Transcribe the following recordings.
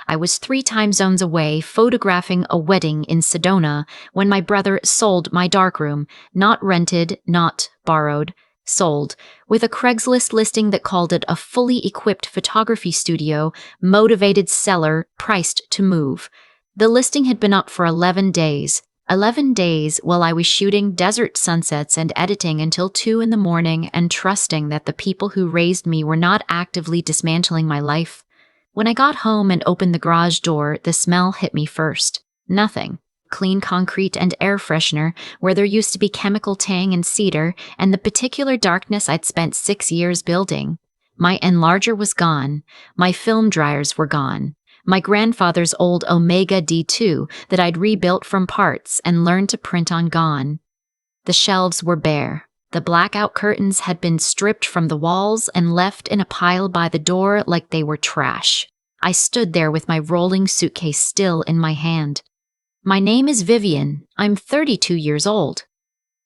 I was 3 time zones away photographing a wedding in Sedona when my brother sold my darkroom, not rented, not borrowed, sold, with a Craigslist listing that called it a fully equipped photography studio, motivated seller, priced to move. The listing had been up for 11 days. 11 days while I was shooting desert sunsets and editing until 2 in the morning and trusting that the people who raised me were not actively dismantling my life. When I got home and opened the garage door, the smell hit me first. Nothing. Clean concrete and air freshener, where there used to be chemical tang and cedar, and the particular darkness I'd spent 6 years building. My enlarger was gone. My film dryers were gone. My grandfather's old Omega D2 that I'd rebuilt from parts and learned to print on gone. The shelves were bare. The blackout curtains had been stripped from the walls and left in a pile by the door like they were trash. I stood there with my rolling suitcase still in my hand. My name is Vivian. I'm 32 years old.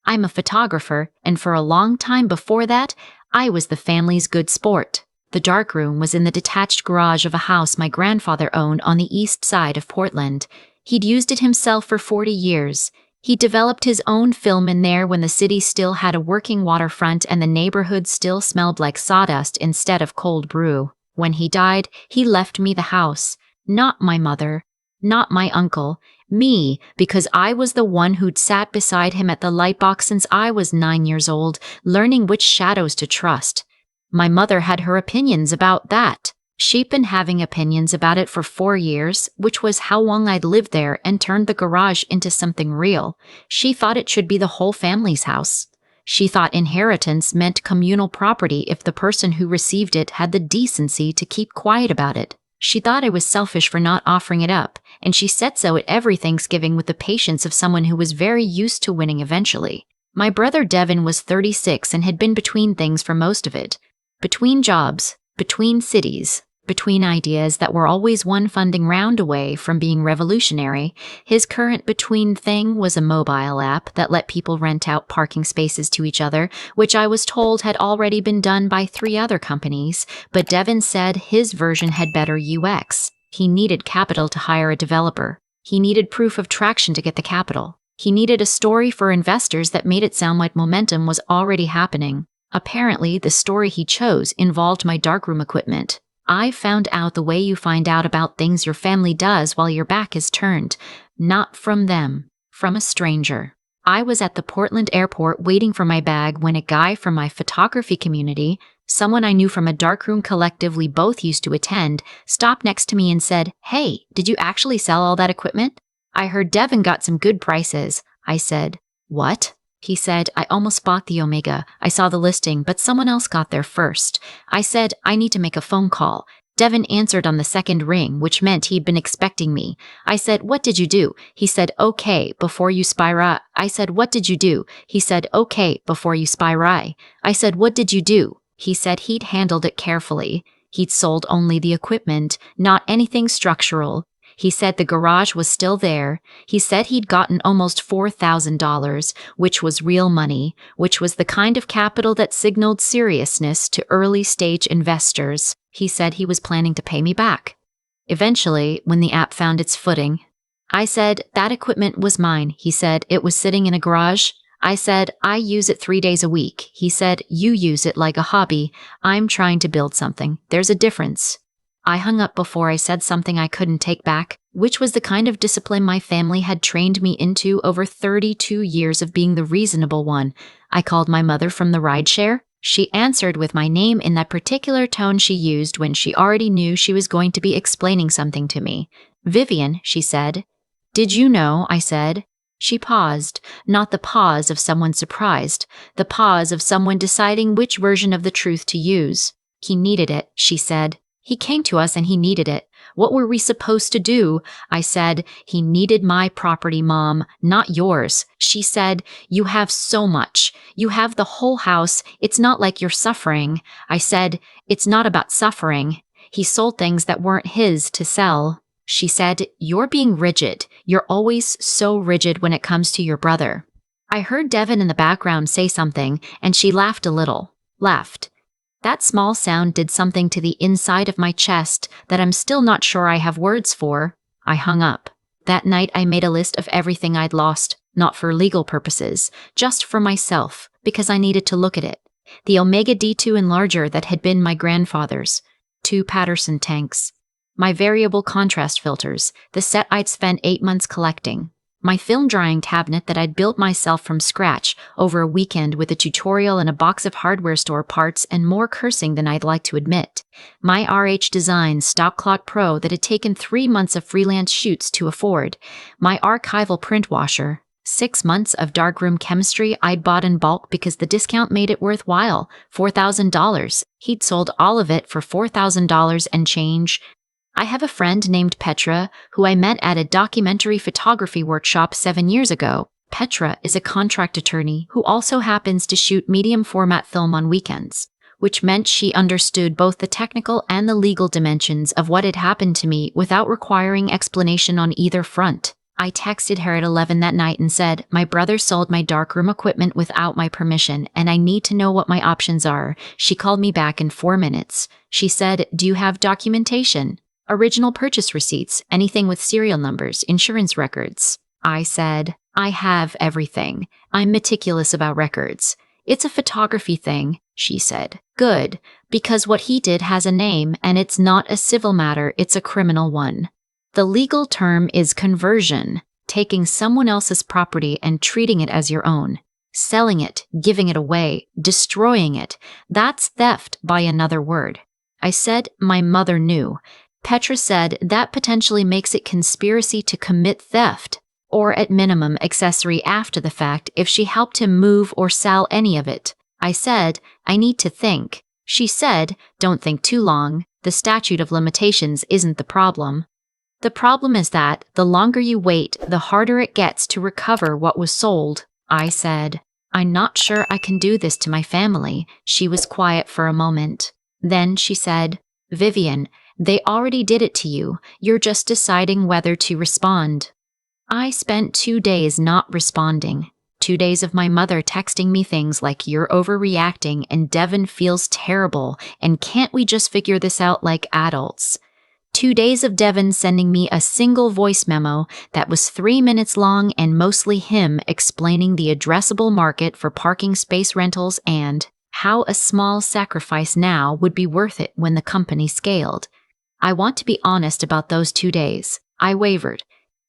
I'm a photographer, and for a long time before that, I was the family's good sport. The darkroom was in the detached garage of a house my grandfather owned on the east side of Portland. He'd used it himself for 40 years. He developed his own film in there when the city still had a working waterfront and the neighborhood still smelled like sawdust instead of cold brew. When he died, he left me the house. Not my mother, not my uncle, me, because I was the one who'd sat beside him at the lightbox since I was 9 years old, learning which shadows to trust. My mother had her opinions about that. She'd been having opinions about it for 4 years, which was how long I'd lived there and turned the garage into something real. She thought it should be the whole family's house. She thought inheritance meant communal property if the person who received it had the decency to keep quiet about it. She thought I was selfish for not offering it up, and she said so at every Thanksgiving with the patience of someone who was very used to winning eventually. My brother Devin was 36 and had been between things for most of it. Between jobs, between cities, between ideas that were always one funding round away from being revolutionary. His current between thing was a mobile app that let people rent out parking spaces to each other, which I was told had already been done by 3 other companies, but Devin said his version had better UX. He needed capital to hire a developer. He needed proof of traction to get the capital. He needed a story for investors that made it sound like momentum was already happening. Apparently, the story he chose involved my darkroom equipment. I found out the way you find out about things your family does while your back is turned. Not from them, from a stranger. I was at the Portland airport waiting for my bag when a guy from my photography community, someone I knew from a darkroom collective we both used to attend, stopped next to me and said, "Hey, did you actually sell all that equipment?" "I heard Devin got some good prices." I said, "What?" He said, "I almost bought the Omega. I saw the listing, but someone else got there first." I said, "I need to make a phone call." Devin answered on the second ring, which meant he'd been expecting me. I said, "What did you do?" He said, "Okay, before you spira." I said, "What did you do?" He said, "Okay, before you spira." I said, "What did you do?" He said he'd handled it carefully. He'd sold only the equipment, not anything structural. He said the garage was still there. He said he'd gotten almost $4,000, which was real money, which was the kind of capital that signaled seriousness to early-stage investors. He said he was planning to pay me back. Eventually, when the app found its footing, I said, "That equipment was mine." He said, "It was sitting in a garage." I said, "I use it 3 days a week." He said, "You use it like a hobby. I'm trying to build something. There's a difference." I hung up before I said something I couldn't take back, which was the kind of discipline my family had trained me into over 32 years of being the reasonable one. I called my mother from the rideshare. She answered with my name in that particular tone she used when she already knew she was going to be explaining something to me. "Vivian," she said. "Did you know?" I said. She paused, not the pause of someone surprised, the pause of someone deciding which version of the truth to use. "He needed it," she said. "He came to us and he needed it. What were we supposed to do?" I said, "He needed my property, Mom, not yours." She said, "You have so much. You have the whole house. It's not like you're suffering." I said, "It's not about suffering. He sold things that weren't his to sell." She said, "You're being rigid. You're always so rigid when it comes to your brother." I heard Devin in the background say something, and she laughed a little. Laughed. That small sound did something to the inside of my chest that I'm still not sure I have words for. I hung up. That night I made a list of everything I'd lost, not for legal purposes, just for myself, because I needed to look at it. The Omega D2 enlarger that had been my grandfather's, 2 Patterson tanks, my variable contrast filters, the set I'd spent 8 months collecting, my film drying cabinet that I'd built myself from scratch over a weekend with a tutorial and a box of hardware store parts and more cursing than I'd like to admit, my RH Design Stock Clock Pro that had taken 3 months of freelance shoots to afford, my archival print washer, 6 months of Darkroom chemistry I'd bought in bulk because the discount made it worthwhile, $4,000. He'd sold all of it for $4,000 and change. I have a friend named Petra who I met at a documentary photography workshop 7 years ago. Petra is a contract attorney who also happens to shoot medium format film on weekends, which meant she understood both the technical and the legal dimensions of what had happened to me without requiring explanation on either front. I texted her at 11 that night and said, my brother sold my darkroom equipment without my permission, and I need to know what my options are. She called me back in 4 minutes. She said, do you have documentation? Original purchase receipts, anything with serial numbers, insurance records? I said, I have everything. I'm meticulous about records. It's a photography thing, she said. Good, because what he did has a name, and it's not a civil matter, it's a criminal one. The legal term is conversion, taking someone else's property and treating it as your own. Selling it, giving it away, destroying it. That's theft by another word. I said my mother knew. Petra said that potentially makes it conspiracy to commit theft, or at minimum accessory after the fact if she helped him move or sell any of it. I said, I need to think. She said, don't think too long. The statute of limitations isn't the problem. The problem is that the longer you wait, the harder it gets to recover what was sold. I said, I'm not sure I can do this to my family. She was quiet for a moment. Then she said, Vivian, they already did it to you. You're just deciding whether to respond. I spent 2 days not responding. 2 days of my mother texting me things like, you're overreacting and Devin feels terrible and can't we just figure this out like adults? 2 days of Devin sending me a single voice memo that was 3 minutes long and mostly him explaining the addressable market for parking space rentals and how a small sacrifice now would be worth it when the company scaled. I want to be honest about those 2 days. I wavered.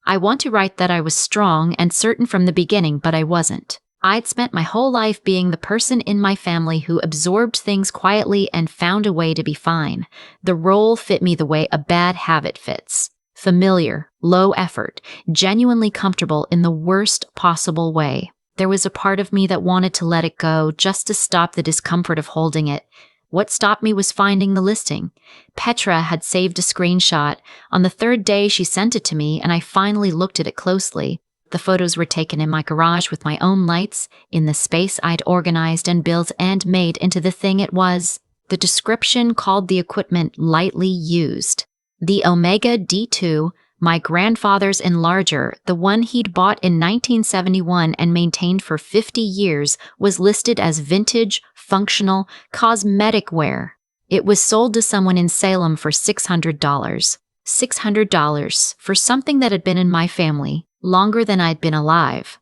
I want to write that I was strong and certain from the beginning, but I wasn't. I'd spent my whole life being the person in my family who absorbed things quietly and found a way to be fine. The role fit me the way a bad habit fits. Familiar, low effort, genuinely comfortable in the worst possible way. There was a part of me that wanted to let it go just to stop the discomfort of holding it. What stopped me was finding the listing. Petra had saved a screenshot. On the 3rd day, she sent it to me, and I finally looked at it closely. The photos were taken in my garage with my own lights, in the space I'd organized and built and made into the thing it was. The description called the equipment lightly used. The Omega D2, my grandfather's enlarger, the one he'd bought in 1971 and maintained for 50 years, was listed as vintage, functional, cosmetic wear. It was sold to someone in Salem for $600. $600 for something that had been in my family longer than I'd been alive.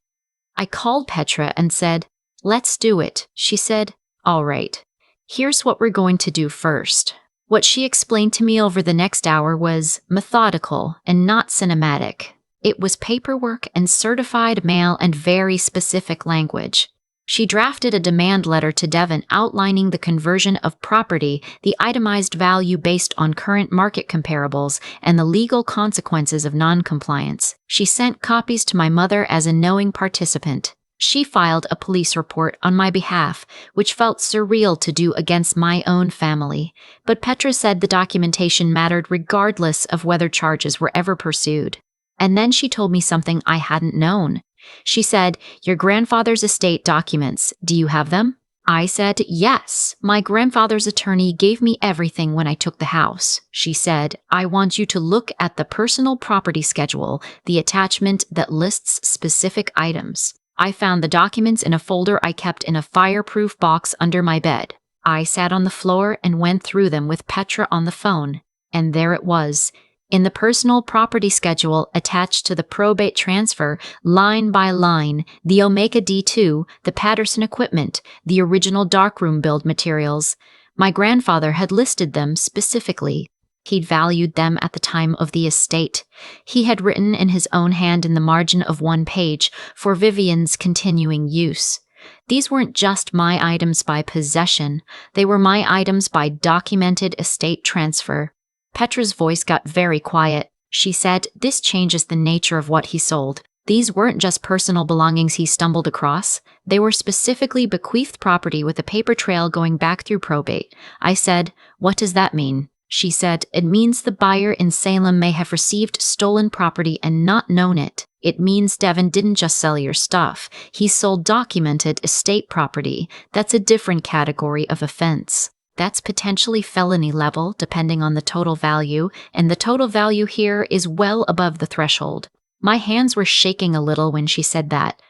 I called Petra and said, let's do it. She said, all right. Here's what we're going to do first. What she explained to me over the next hour was methodical and not cinematic. It was paperwork and certified mail and very specific language. She drafted a demand letter to Devin outlining the conversion of property, the itemized value based on current market comparables, and the legal consequences of non-compliance. She sent copies to my mother as a knowing participant. She filed a police report on my behalf, which felt surreal to do against my own family. But Petra said the documentation mattered regardless of whether charges were ever pursued. And then she told me something I hadn't known. She said, your grandfather's estate documents, do you have them? I said, yes. My grandfather's attorney gave me everything when I took the house. She said, I want you to look at the personal property schedule, the attachment that lists specific items. I found the documents in a folder I kept in a fireproof box under my bed. I sat on the floor and went through them with Petra on the phone. And there it was. In the personal property schedule attached to the probate transfer, line by line, the Omega D2, the Patterson equipment, the original Darkroom build materials. My grandfather had listed them specifically. He'd valued them at the time of the estate. He had written in his own hand in the margin of one page for Vivian's continuing use. These weren't just my items by possession. They were my items by documented estate transfer. Petra's voice got very quiet. She said, "This changes the nature of what he sold. These weren't just personal belongings he stumbled across. They were specifically bequeathed property with a paper trail going back through probate." I said, "What does that mean?" She said, "It means the buyer in Salem may have received stolen property and not known it. It means Devin didn't just sell your stuff. He sold documented estate property. That's a different category of offense. That's potentially felony level, depending on the total value, and the total value here is well above the threshold." My hands were shaking a little when she said that.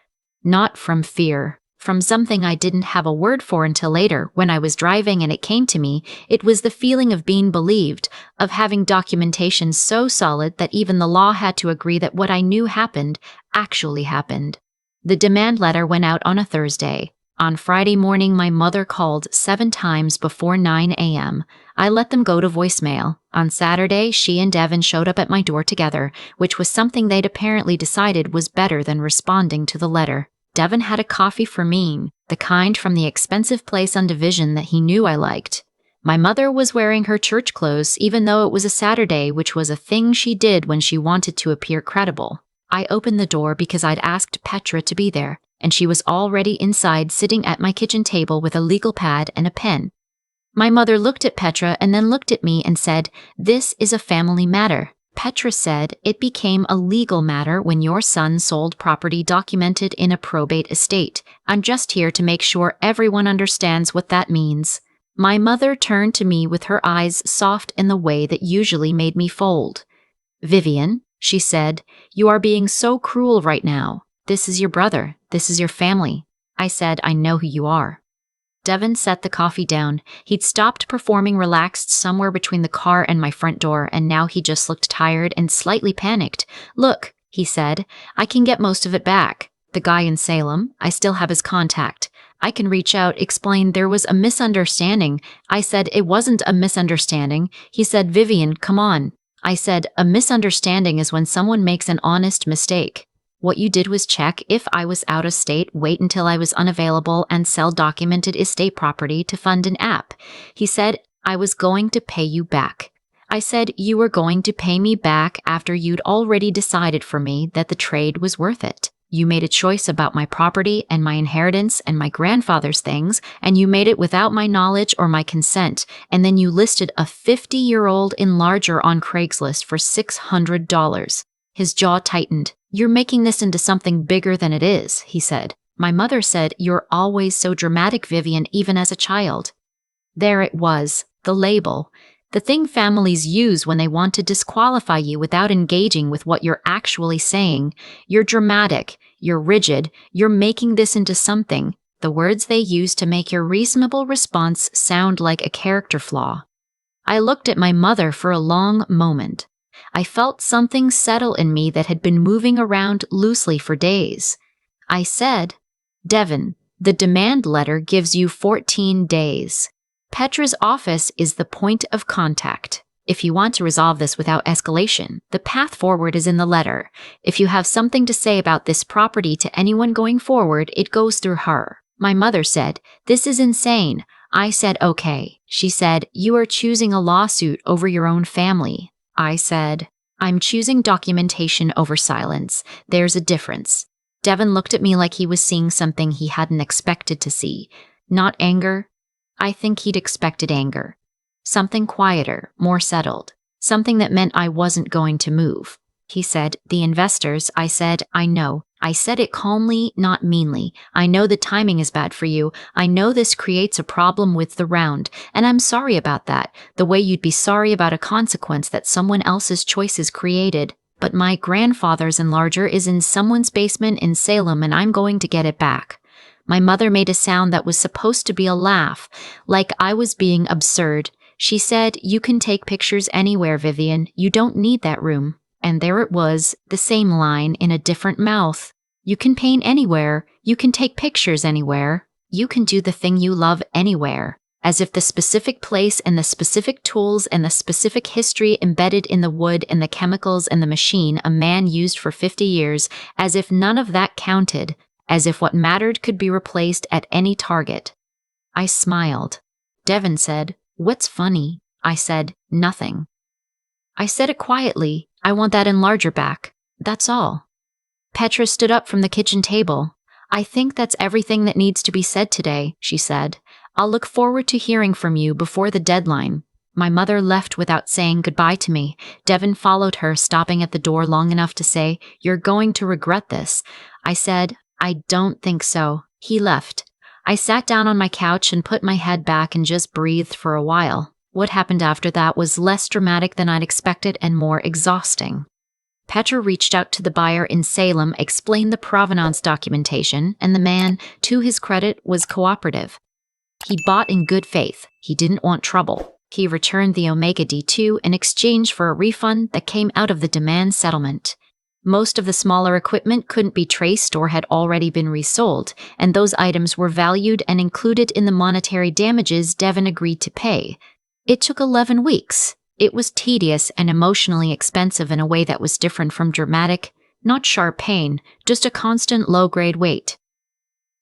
Not from fear. From something I didn't have a word for until later, when I was driving and it came to me. It was the feeling of being believed, of having documentation so solid that even the law had to agree that what I knew happened actually happened. The demand letter went out on a Thursday. On Friday morning, my mother called 7 times before 9 a.m. I let them go to voicemail. On Saturday, she and Devin showed up at my door together, which was something they'd apparently decided was better than responding to the letter. Devin had a coffee for me, the kind from the expensive place on Division that he knew I liked. My mother was wearing her church clothes, even though it was a Saturday, which was a thing she did when she wanted to appear credible. I opened the door because I'd asked Petra to be there, and she was already inside sitting at my kitchen table with a legal pad and a pen. My mother looked at Petra and then looked at me and said, "This is a family matter." Petra said, "It became a legal matter when your son sold property documented in a probate estate. I'm just here to make sure everyone understands what that means." My mother turned to me with her eyes soft in the way that usually made me fold. "Vivian," she said, "you are being so cruel right now. This is your brother. This is your family." I said, "I know who you are." Devin set the coffee down. He'd stopped performing relaxed somewhere between the car and my front door, and now he just looked tired and slightly panicked. "Look," he said, "I can get most of it back. The guy in Salem, I still have his contact. I can reach out, explain there was a misunderstanding." I said, "It wasn't a misunderstanding." He said, "Vivian, come on." I said, "A misunderstanding is when someone makes an honest mistake. What you did was check if I was out of state, wait until I was unavailable, and sell documented estate property to fund an app." He said, "I was going to pay you back." I said, "You were going to pay me back after you'd already decided for me that the trade was worth it. You made a choice about my property and my inheritance and my grandfather's things, and you made it without my knowledge or my consent, and then you listed a 50-year-old enlarger on Craigslist for $600. His jaw tightened. "You're making this into something bigger than it is," he said. My mother said, "You're always so dramatic, Vivian, even as a child." There it was, the label. The thing families use when they want to disqualify you without engaging with what you're actually saying. "You're dramatic. You're rigid. You're making this into something." The words they use to make your reasonable response sound like a character flaw. I looked at my mother for a long moment. I felt something settle in me that had been moving around loosely for days. I said, "Devin, the demand letter gives you 14 days. Petra's office is the point of contact. If you want to resolve this without escalation, the path forward is in the letter. If you have something to say about this property to anyone going forward, it goes through her." My mother said, "This is insane." I said, "Okay." She said, "You are choosing a lawsuit over your own family." I said, "I'm choosing documentation over silence. There's a difference." Devin looked at me like he was seeing something he hadn't expected to see. Not anger. I think he'd expected anger. Something quieter, more settled. Something that meant I wasn't going to move. He said, "The investors." I said, "I know." I said it calmly, not meanly. "I know the timing is bad for you. I know this creates a problem with the round, and I'm sorry about that, the way you'd be sorry about a consequence that someone else's choices created. But my grandfather's enlarger is in someone's basement in Salem, and I'm going to get it back." My mother made a sound that was supposed to be a laugh, like I was being absurd. She said, "You can take pictures anywhere, Vivian. You don't need that room." And there it was, the same line in a different mouth. You can paint anywhere. You can take pictures anywhere. You can do the thing you love anywhere. As if the specific place and the specific tools and the specific history embedded in the wood and the chemicals and the machine a man used for 50 years, as if none of that counted, as if what mattered could be replaced at any target. I smiled. Devin said, "What's funny?" I said, "Nothing." I said it quietly. "I want that enlarger back. That's all." Petra stood up from the kitchen table. "I think that's everything that needs to be said today," she said. "I'll look forward to hearing from you before the deadline." My mother left without saying goodbye to me. Devin followed her, stopping at the door long enough to say, "You're going to regret this." I said, "I don't think so." He left. I sat down on my couch and put my head back and just breathed for a while. What happened after that was less dramatic than I'd expected and more exhausting. Petra reached out to the buyer in Salem, explained the provenance documentation, and the man, to his credit, was cooperative. He bought in good faith. He didn't want trouble. He returned the Omega D2 in exchange for a refund that came out of the demand settlement. Most of the smaller equipment couldn't be traced or had already been resold, and those items were valued and included in the monetary damages Devin agreed to pay. It took 11 weeks. It was tedious and emotionally expensive in a way that was different from dramatic, not sharp pain, just a constant low-grade wait.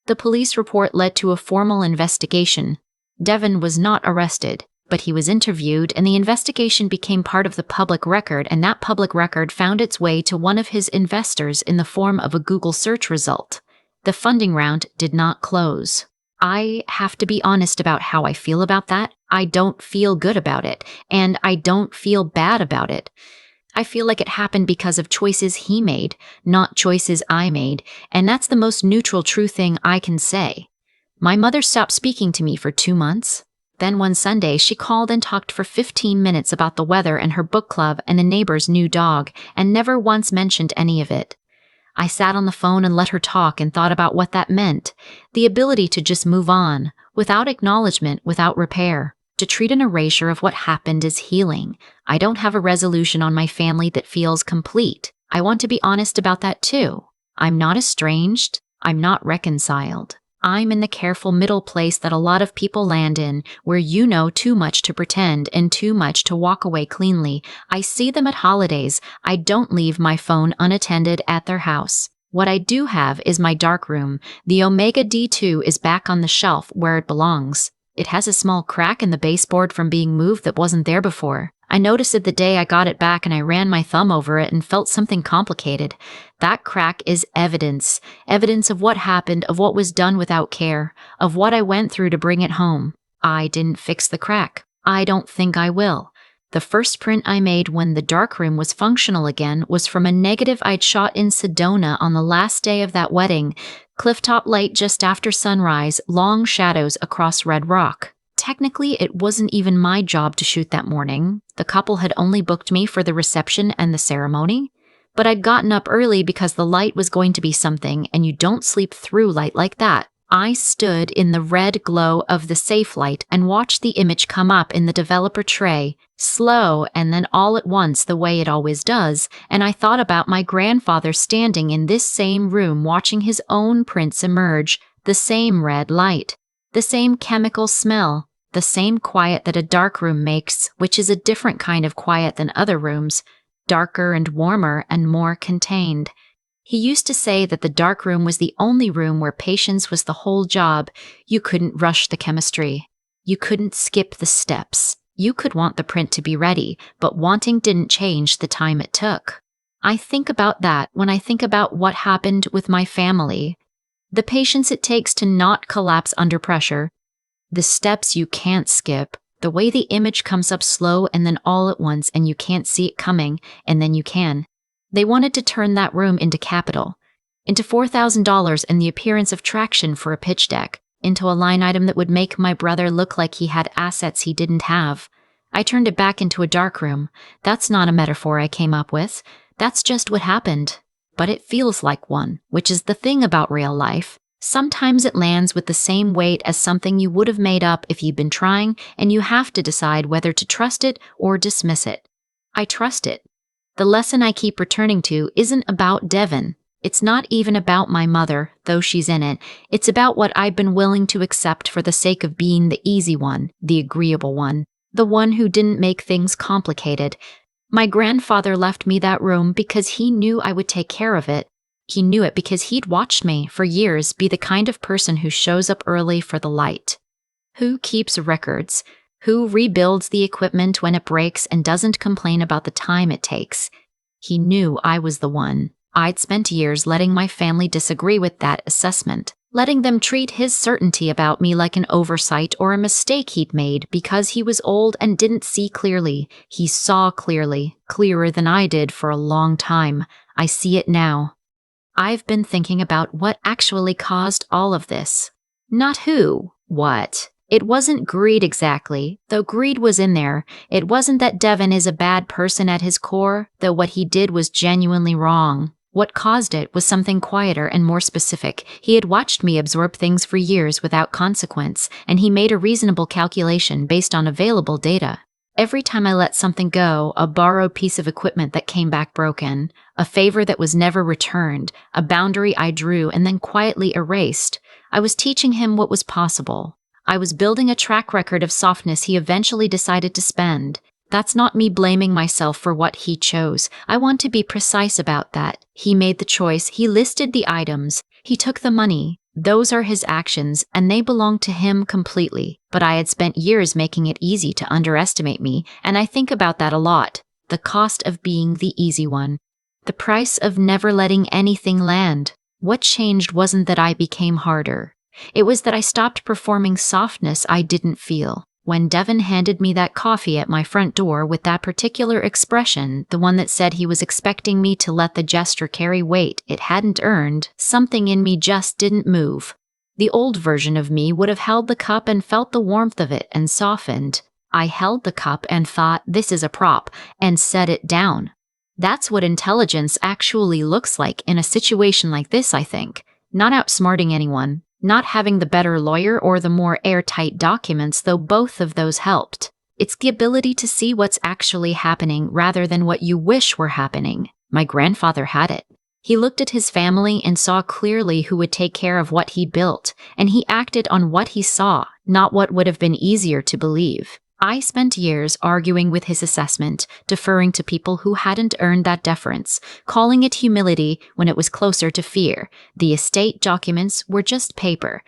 The police report led to a formal investigation. Devin was not arrested, but he was interviewed, and the investigation became part of the public record, and that public record found its way to one of his investors in the form of a Google search result. The funding round did not close. I have to be honest about how I feel about that. I don't feel good about it, and I don't feel bad about it. I feel like it happened because of choices he made, not choices I made, and that's the most neutral true thing I can say. My mother stopped speaking to me for 2 months. Then one Sunday, she called and talked for 15 minutes about the weather and her book club and a neighbor's new dog, and never once mentioned any of it. I sat on the phone and let her talk and thought about what that meant. The ability to just move on, without acknowledgement, without repair. To treat an erasure of what happened as healing. I don't have a resolution on my family that feels complete. I want to be honest about that too. I'm not estranged. I'm not reconciled. I'm in the careful middle place that a lot of people land in, where you know too much to pretend and too much to walk away cleanly. I see them at holidays. I don't leave my phone unattended at their house. What I do have is my darkroom. The Omega D2 is back on the shelf where it belongs. It has a small crack in the baseboard from being moved that wasn't there before. I noticed it the day I got it back, and I ran my thumb over it and felt something complicated. That crack is evidence. Evidence of what happened, of what was done without care, of what I went through to bring it home. I didn't fix the crack. I don't think I will. The first print I made when the darkroom was functional again was from a negative I'd shot in Sedona on the last day of that wedding. Clifftop light just after sunrise, long shadows across red rock. Technically, it wasn't even my job to shoot that morning. The couple had only booked me for the reception and the ceremony. But I'd gotten up early because the light was going to be something, and you don't sleep through light like that. I stood in the red glow of the safe light and watched the image come up in the developer tray, slow and then all at once the way it always does, and I thought about my grandfather standing in this same room watching his own prints emerge, the same red light, the same chemical smell, the same quiet that a darkroom makes, which is a different kind of quiet than other rooms, darker and warmer and more contained. He used to say that the darkroom was the only room where patience was the whole job. You couldn't rush the chemistry. You couldn't skip the steps. You could want the print to be ready, but wanting didn't change the time it took. I think about that when I think about what happened with my family. The patience it takes to not collapse under pressure. The steps you can't skip. The way the image comes up slow and then all at once and you can't see it coming, and then you can. They wanted to turn that room into capital, into $4,000 and the appearance of traction for a pitch deck, into a line item that would make my brother look like he had assets he didn't have. I turned it back into a darkroom. That's not a metaphor I came up with. That's just what happened. But it feels like one, which is the thing about real life. Sometimes it lands with the same weight as something you would have made up if you'd been trying, and you have to decide whether to trust it or dismiss it. I trust it. The lesson I keep returning to isn't about Devon. It's not even about my mother, though she's in it. It's about what I've been willing to accept for the sake of being the easy one, the agreeable one, the one who didn't make things complicated. My grandfather left me that room because he knew I would take care of it. He knew it because he'd watched me, for years, be the kind of person who shows up early for the light. Who keeps records? Who rebuilds the equipment when it breaks and doesn't complain about the time it takes? He knew I was the one. I'd spent years letting my family disagree with that assessment, letting them treat his certainty about me like an oversight or a mistake he'd made because he was old and didn't see clearly. He saw clearly, clearer than I did for a long time. I see it now. I've been thinking about what actually caused all of this. Not who, what. It wasn't greed exactly, though greed was in there. It wasn't that Devon is a bad person at his core, though what he did was genuinely wrong. What caused it was something quieter and more specific. He had watched me absorb things for years without consequence, and he made a reasonable calculation based on available data. Every time I let something go, a borrowed piece of equipment that came back broken, a favor that was never returned, a boundary I drew and then quietly erased, I was teaching him what was possible. I was building a track record of softness he eventually decided to spend. That's not me blaming myself for what he chose. I want to be precise about that. He made the choice. He listed the items. He took the money. Those are his actions, and they belong to him completely. But I had spent years making it easy to underestimate me, and I think about that a lot. The cost of being the easy one. The price of never letting anything land. What changed wasn't that I became harder. It was that I stopped performing softness I didn't feel. When Devon handed me that coffee at my front door with that particular expression, the one that said he was expecting me to let the gesture carry weight it hadn't earned, something in me just didn't move. The old version of me would have held the cup and felt the warmth of it and softened. I held the cup and thought, this is a prop, and set it down. That's what intelligence actually looks like in a situation like this, I think. Not outsmarting anyone. Not having the better lawyer or the more airtight documents, though both of those helped. It's the ability to see what's actually happening rather than what you wish were happening. My grandfather had it. He looked at his family and saw clearly who would take care of what he built, and he acted on what he saw, not what would have been easier to believe. I spent years arguing with his assessment, deferring to people who hadn't earned that deference, calling it humility when it was closer to fear. The estate documents were just paper.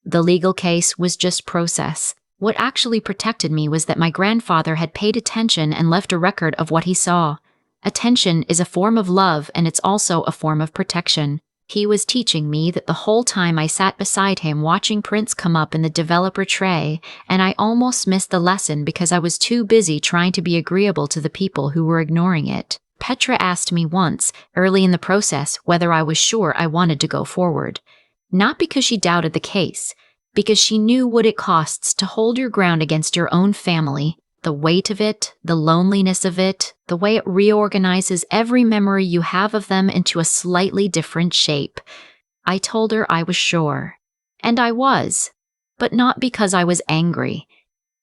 The legal case was just process. What actually protected me was that my grandfather had paid attention and left a record of what he saw. Attention is a form of love, and it's also a form of protection. He was teaching me that the whole time I sat beside him watching prints come up in the developer tray, and I almost missed the lesson because I was too busy trying to be agreeable to the people who were ignoring it. Petra asked me once, early in the process, whether I was sure I wanted to go forward. Not because she doubted the case, because she knew what it costs to hold your ground against your own family, the weight of it, the loneliness of it, the way it reorganizes every memory you have of them into a slightly different shape. I told her I was sure. And I was. But not because I was angry.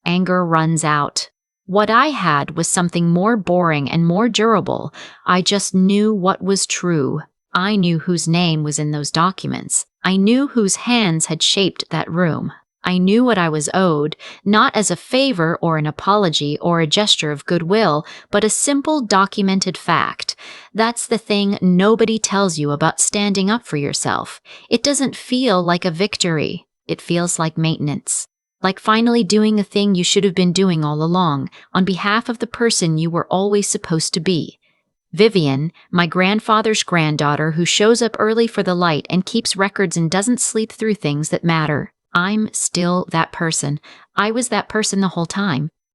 Anger runs out. What I had was something more boring and more durable. I just knew what was true. I knew whose name was in those documents. I knew whose hands had shaped that room. I knew what I was owed, not as a favor or an apology or a gesture of goodwill, but a simple documented fact. That's the thing nobody tells you about standing up for yourself. It doesn't feel like a victory. It feels like maintenance. Like finally doing the thing you should have been doing all along, on behalf of the person you were always supposed to be. Vivian, my grandfather's granddaughter who shows up early for the light and keeps records and doesn't sleep through things that matter. I'm still that person. I was that person the whole time.